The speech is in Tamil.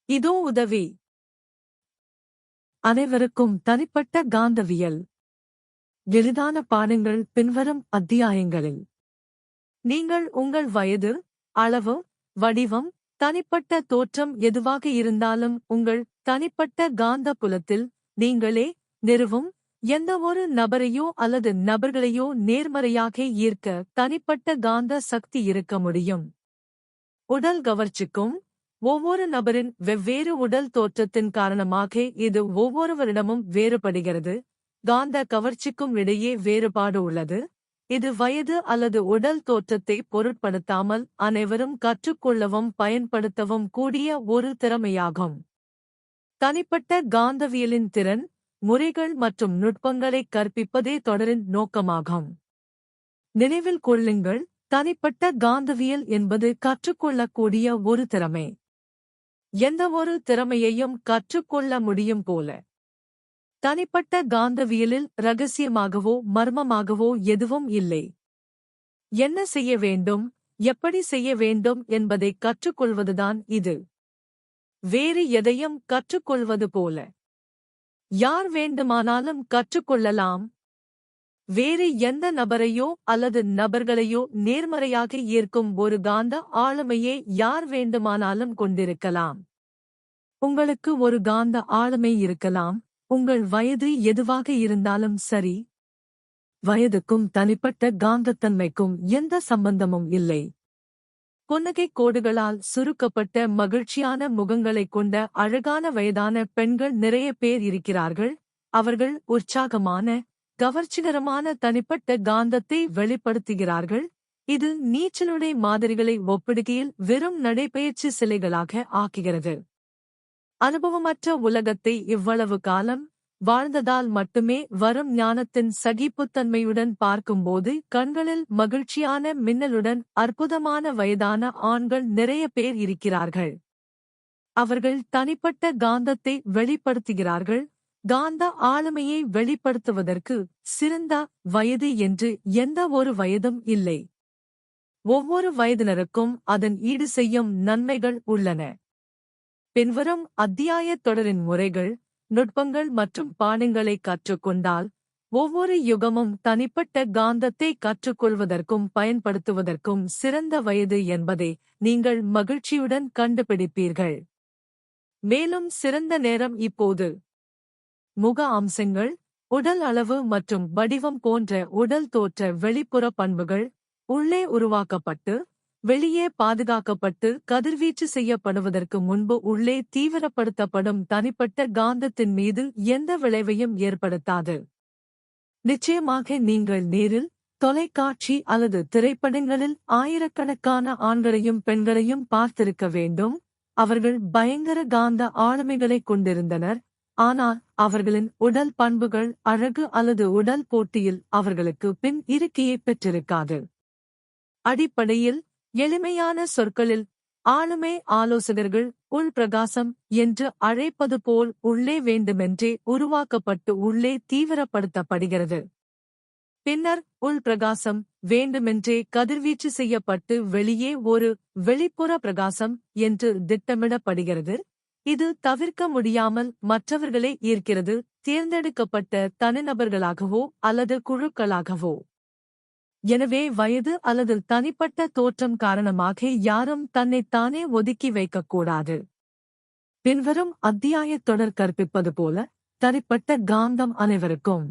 இதோ உதவி. அனைவருக்கும் தனிப்பட்ட காந்தவியல். எளிதான பாடங்கள் பின்வரும் அத்தியாயங்களில். நீங்கள் உங்கள் வயது, அளவு, வடிவம், தனிப்பட்ட தோற்றம் எதுவாக இருந்தாலும் உங்கள் தனிப்பட்ட காந்த புலத்தில் நீங்களே நிறுவும் எந்தவொரு நபரையோ அல்லது நபர்களையோ நேர்மறையாக ஈர்க்க தனிப்பட்ட காந்த சக்தி இருக்க முடியும். உடல் கவர்ச்சிக்கும் ஒவ்வொரு நபரின் வெவ்வேறு உடல் தோற்றத்தின் காரணமாக இது ஒவ்வொருவரிடமும் வேறுபடுகிறது. காந்த கவர்ச்சிக்கும் இடையே வேறுபாடு உள்ளது. இது வயது அல்லது உடல் தோற்றத்தை பொருட்படுத்தாமல் அனைவரும் கற்றுக்கொள்ளவும் பயன்படுத்தவும் கூடிய ஒரு திறமையாகும். தனிப்பட்ட காந்தவியலின் திறன், முறைகள் மற்றும் நுட்பங்களை கற்பிப்பதே தொடரின் நோக்கமாகும். நினைவில் கொள்ளுங்கள், தனிப்பட்ட காந்தவியல் என்பது கற்றுக்கொள்ளக்கூடிய ஒரு திறமை. எந்தவொரு திறமையையும் கற்றுக்கொள்ள முடியும் போல, தனிப்பட்ட காந்தவியலில் ரகசியமாகவோ மர்மமாகவோ எதுவும் இல்லை. என்ன செய்ய வேண்டும், எப்படி செய்ய வேண்டும் என்பதை கற்றுக்கொள்வதுதான் இது. வேறு எதையும் கற்றுக்கொள்வது போல யார் வேண்டுமானாலும் கற்றுக்கொள்ளலாம். வேறு எந்த நபரையோ அல்லது நபர்களையோ நேர்மறையாக ஈர்க்கும் ஒரு காந்த ஆளுமையை யார் வேண்டுமானாலும் கொண்டிருக்கலாம். உங்களுக்கு ஒரு காந்த ஆளுமை இருக்கலாம், உங்கள் வயது எதுவாக இருந்தாலும் சரி. வயதுக்கும் தனிப்பட்ட காந்தத்தன்மைக்கும் எந்த சம்பந்தமும் இல்லை. புன்னகை கோடுகளால் சுருக்கப்பட்ட மகிழ்ச்சியான முகங்களைக் கொண்ட அழகான வயதான பெண்கள் நிறைய பேர் இருக்கிறார்கள். அவர்கள் உற்சாகமான, கவர்ச்சிகரமான தனிப்பட்ட காந்தத்தை வெளிப்படுத்துகிறார்கள். இது நீச்சலுடை மாதிரிகளை ஒப்பிடுகையில் வெறும் நடைபயிற்சி சிலைகளாக ஆக்குகிறது. அனுபவமற்ற உலகத்தை இவ்வளவு காலம் வாழ்ந்ததால் மட்டுமே வரும் ஞானத்தின் சகிப்புத்தன்மையுடன் பார்க்கும்போது கண்களில் மகிழ்ச்சியான மின்னலுடன் அற்புதமான வயதான ஆண்கள் நிறைய பேர் இருக்கிறார்கள். அவர்கள் தனிப்பட்ட காந்தத்தை வெளிப்படுத்துகிறார்கள். காந்த ஆளுமையை வெளிப்படுத்துவதற்கு சிறந்த வயது என்று எந்த ஒரு வயதும் இல்லை. ஒவ்வொரு வயதினருக்கும் அதன் ஈடு செய்யும் நன்மைகள் உள்ளன. பின்வரும் அத்தியாயத் தொடரின் முறைகள், நுட்பங்கள் மற்றும் பாடங்களை கற்றுக்கொண்டால் ஒவ்வொரு யுகமும் தனிப்பட்ட காந்தத்தை கற்றுக்கொள்வதற்கும் பயன்படுத்துவதற்கும் சிறந்த வயது என்பதை நீங்கள் மகிழ்ச்சியுடன் கண்டுபிடிப்பீர்கள். மேலும் சிறந்த நேரம் இப்போது. முக அம்சங்கள், உடல் அளவு மற்றும் வடிவம் போன்ற உடல் தோற்ற வெளிப்புற பண்புகள் உள்ளே உருவாக்கப்பட்டு வெளியே பாதுகாக்கப்பட்டு கதிர்வீச்சு செய்யப்படுவதற்கு முன்பு உள்ளே தீவிரப்படுத்தப்படும் தனிப்பட்ட காந்தத்தின் மீது எந்த விளைவையும் ஏற்படுத்தாது. நிச்சயமாக நீங்கள் நேரில், தொலைக்காட்சி அல்லது திரைப்படங்களில் ஆயிரக்கணக்கான ஆண்களையும் பெண்களையும் பார்த்திருக்க வேண்டும். அவர்கள் பயங்கர காந்த ஆளுமைகளைக் கொண்டிருந்தனர். ஆனால் அவர்களின் உடல் பண்புகள் அழகு அல்லது உடல் போட்டியில் அவர்களுக்கு பின் இருக்கையை பெற்றிருக்காது. அடிப்படையில், எளிமையான சொற்களில், ஆளுமை ஆலோசகர்கள் உள் பிரகாசம் என்று அழைப்பது போல் உள்ளே வேண்டுமென்றே உருவாக்கப்பட்டு உள்ளே தீவிரப்படுத்தப்படுகிறது. பின்னர் உள் பிரகாசம் வேண்டுமென்றே கதிர்வீச்சு செய்யப்பட்டு வெளியே ஒரு வெளிப்புற பிரகாசம் என்று திட்டமிடப்படுகிறது. இது தவிர்க்க முடியாமல் மற்றவர்களை ஈர்க்கிறது, தேர்ந்தெடுக்கப்பட்ட தனிநபர்களாகவோ அல்லது குழுக்களாகவோ. எனவே வயது அல்லது தனிப்பட்ட தோற்றம் காரணமாக யாரும் தன்னைத்தானே ஒதுக்கி வைக்கக்கூடாது. பின்வரும் அத்தியாயத் தொடர் கற்பிப்பது போல, தனிப்பட்ட காந்தம் அனைவருக்கும்